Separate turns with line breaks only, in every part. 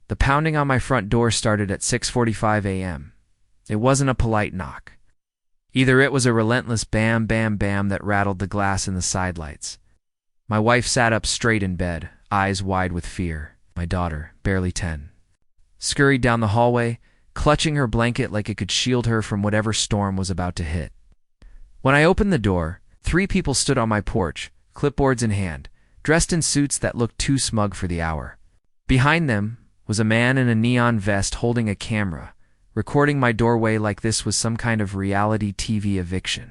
The pounding on my front door started at 6:45 a.m. It wasn't a polite knock. Either it was a relentless bam, bam, bam that rattled the glass in the sidelights. My wife sat up straight in bed, eyes wide with fear. My daughter, barely 10, scurried down the hallway, clutching her blanket like it could shield her from whatever storm was about to hit. When I opened the door, 3 people stood on my porch, clipboards in hand, dressed in suits that looked too smug for the hour. Behind them was a man in a neon vest holding a camera, recording my doorway like this was some kind of reality TV eviction.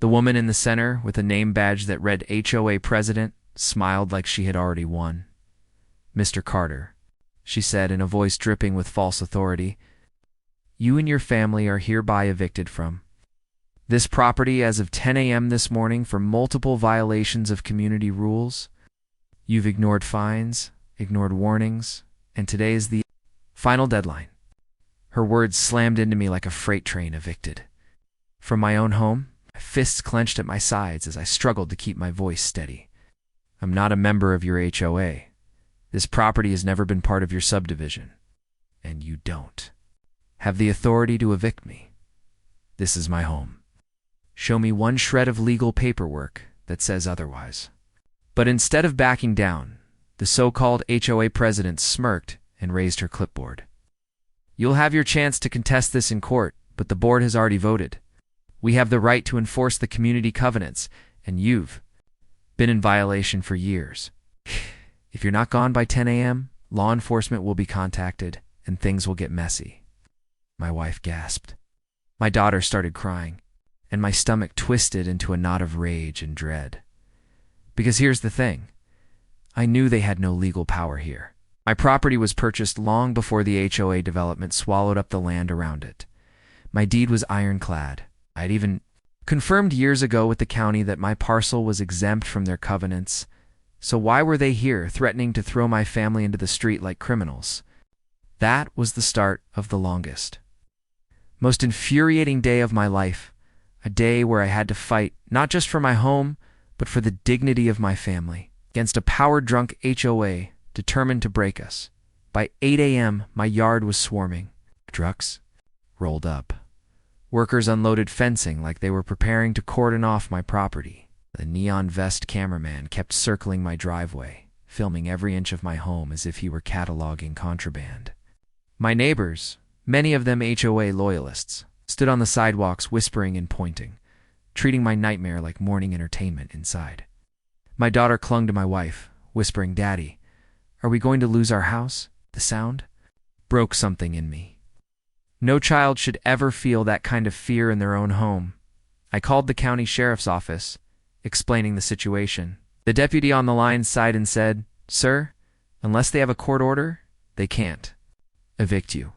The woman in the center, with a name badge that read HOA President, smiled like she had already won. "Mr. Carter," she said in a voice dripping with false authority, "you and your family are hereby evicted from this property as of 10 a.m. this morning for multiple violations of community rules. You've ignored fines, ignored warnings, and today is the final deadline." Her words slammed into me like a freight train evicted. From my own home, my fists clenched at my sides as I struggled to keep my voice steady. "I'm not a member of your HOA. This property has never been part of your subdivision. And you don't have the authority to evict me. This is my home. Show me one shred of legal paperwork that says otherwise." But instead of backing down, the so-called HOA president smirked and raised her clipboard. "You'll have your chance to contest this in court, but the board has already voted. We have the right to enforce the community covenants, and you've been in violation for years. If you're not gone by 10 a.m., law enforcement will be contacted, and things will get messy." My wife gasped. My daughter started crying, and my stomach twisted into a knot of rage and dread. Because here's the thing. I knew they had no legal power here. My property was purchased long before the HOA development swallowed up the land around it. My deed was ironclad. I'd even confirmed years ago with the county that my parcel was exempt from their covenants. So why were they here, threatening to throw my family into the street like criminals? That was the start of the longest, most infuriating day of my life, a day where I had to fight not just for my home, but for the dignity of my family, against a power-drunk HOA determined to break us. By 8 a.m., my yard was swarming. Trucks rolled up. Workers unloaded fencing like they were preparing to cordon off my property. The neon vest cameraman kept circling my driveway, filming every inch of my home as if he were cataloging contraband. My neighbors, many of them HOA loyalists, stood on the sidewalks whispering and pointing, treating my nightmare like morning entertainment inside. My daughter clung to my wife, whispering, "Daddy, are we going to lose our house?" The sound broke something in me. No child should ever feel that kind of fear in their own home. I called the county sheriff's office, explaining the situation. The deputy on the line sighed and said, "Sir, unless they have a court order, they can't evict you.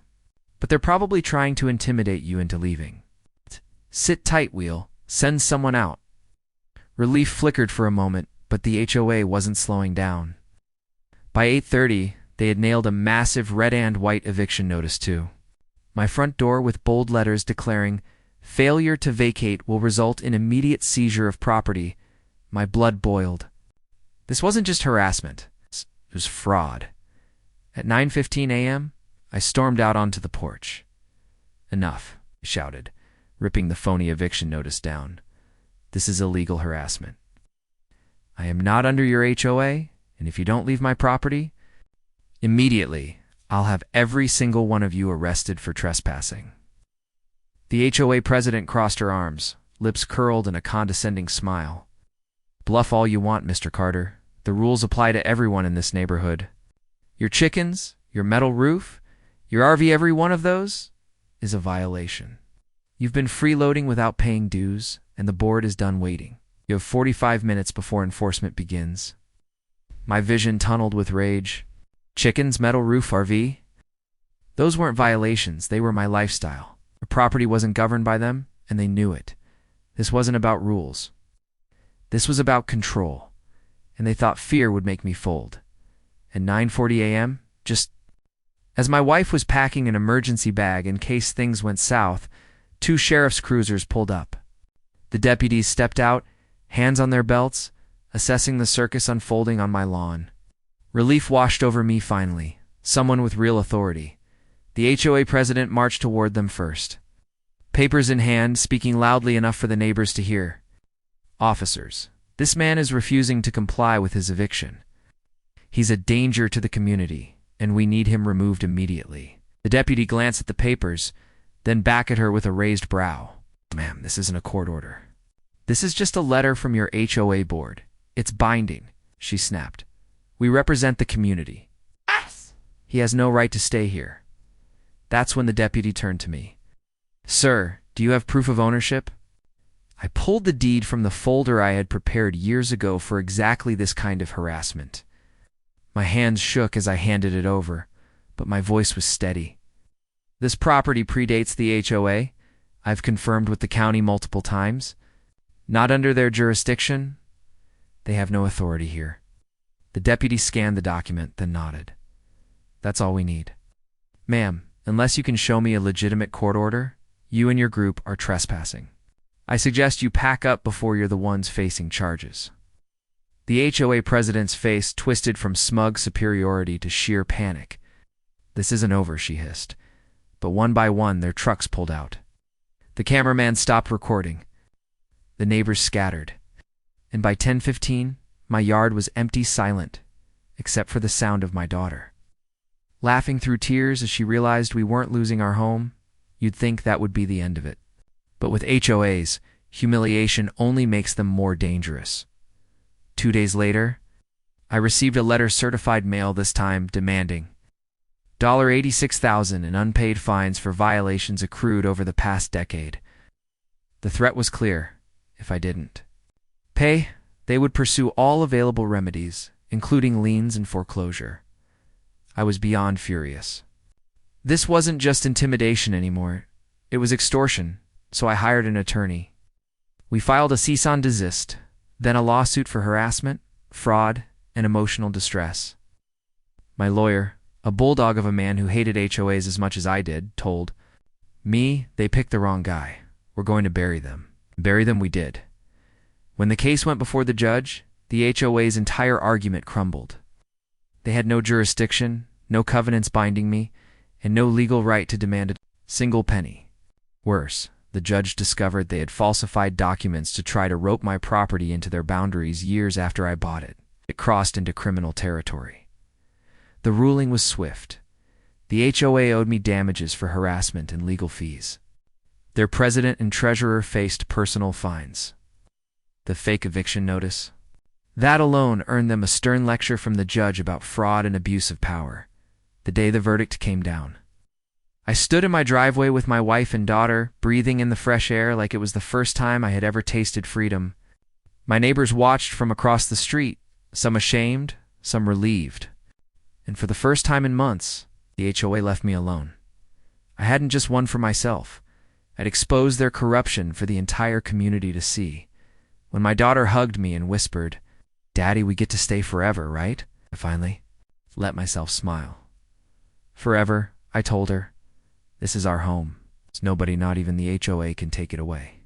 But they're probably trying to intimidate you into leaving. Sit tight, Wheel. Send someone out." Relief flickered for a moment, but the HOA wasn't slowing down. By 8:30, they had nailed a massive red and white eviction notice too. My front door with bold letters declaring, "Failure to vacate will result in immediate seizure of property." My blood boiled. This wasn't just harassment. It was fraud. At 9:15 a.m., I stormed out onto the porch. "Enough," I shouted, ripping the phony eviction notice down. "This is illegal harassment. I am not under your HOA, and if you don't leave my property, immediately I'll have every single one of you arrested for trespassing." The HOA president crossed her arms, lips curled in a condescending smile. "Bluff all you want, Mr. Carter. The rules apply to everyone in this neighborhood. Your chickens, your metal roof, your RV, every one of those is a violation. You've been freeloading without paying dues, and the board is done waiting. You have 45 minutes before enforcement begins." My vision tunneled with rage. Chickens, metal roof, RV? Those weren't violations, they were my lifestyle. The property wasn't governed by them, and they knew it. This wasn't about rules. This was about control, and they thought fear would make me fold. At 9:40 a.m., just as my wife was packing an emergency bag in case things went south, 2 sheriff's cruisers pulled up. The deputies stepped out, hands on their belts, assessing the circus unfolding on my lawn. Relief washed over me finally. someone with real authority. The HOA president marched toward them first, papers in hand, speaking loudly enough for the neighbors to hear. "Officers, this man is refusing to comply with his eviction. He's a danger to the community, and we need him removed immediately." The deputy glanced at the papers, then back at her with a raised brow. "Ma'am, this isn't a court order. This is just a letter from your HOA board. It's binding," she snapped. "We represent the community. Yes. He has no right to stay here." That's when the deputy turned to me. "Sir, do you have proof of ownership?" I pulled the deed from the folder I had prepared years ago for exactly this kind of harassment. My hands shook as I handed it over, but my voice was steady. "This property predates the HOA. I've confirmed with the county multiple times. Not under their jurisdiction. They have no authority here." The deputy scanned the document, then nodded. "That's all we need. Ma'am, unless you can show me a legitimate court order, you and your group are trespassing. I suggest you pack up before you're the ones facing charges." The HOA president's face twisted from smug superiority to sheer panic. "This isn't over," she hissed. But one by one, their trucks pulled out. The cameraman stopped recording. The neighbors scattered. And by 10:15, my yard was empty, silent, except for the sound of my daughter laughing through tears as she realized we weren't losing our home. You'd think that would be the end of it. But with HOAs, humiliation only makes them more dangerous. 2 days later, I received a letter, certified mail this time, demanding $86,000 in unpaid fines for violations accrued over the past decade. The threat was clear. If I didn't pay, they would pursue all available remedies, including liens and foreclosure. I was beyond furious. This wasn't just intimidation anymore. It was extortion, so I hired an attorney. We filed a cease and desist, then a lawsuit for harassment, fraud, and emotional distress. My lawyer, a bulldog of a man who hated HOAs as much as I did, told me they picked the wrong guy. We're going to bury them. Bury them we did. When the case went before the judge, the HOA's entire argument crumbled. They had no jurisdiction, no covenants binding me, and no legal right to demand a single penny. Worse, the judge discovered they had falsified documents to try to rope my property into their boundaries years after I bought it. It crossed into criminal territory. The ruling was swift. The HOA owed me damages for harassment and legal fees. Their president and treasurer faced personal fines. The fake eviction notice. That alone earned them a stern lecture from the judge about fraud and abuse of power. The day the verdict came down, I stood in my driveway with my wife and daughter, breathing in the fresh air like it was the first time I had ever tasted freedom. My neighbors watched from across the street, some ashamed, some relieved. And for the first time in months, the HOA left me alone. I hadn't just won for myself. I'd exposed their corruption for the entire community to see. When my daughter hugged me and whispered, "Daddy, we get to stay forever, right?" I finally let myself smile. "Forever," I told her. "This is our home. Nobody, not even the HOA, can take it away."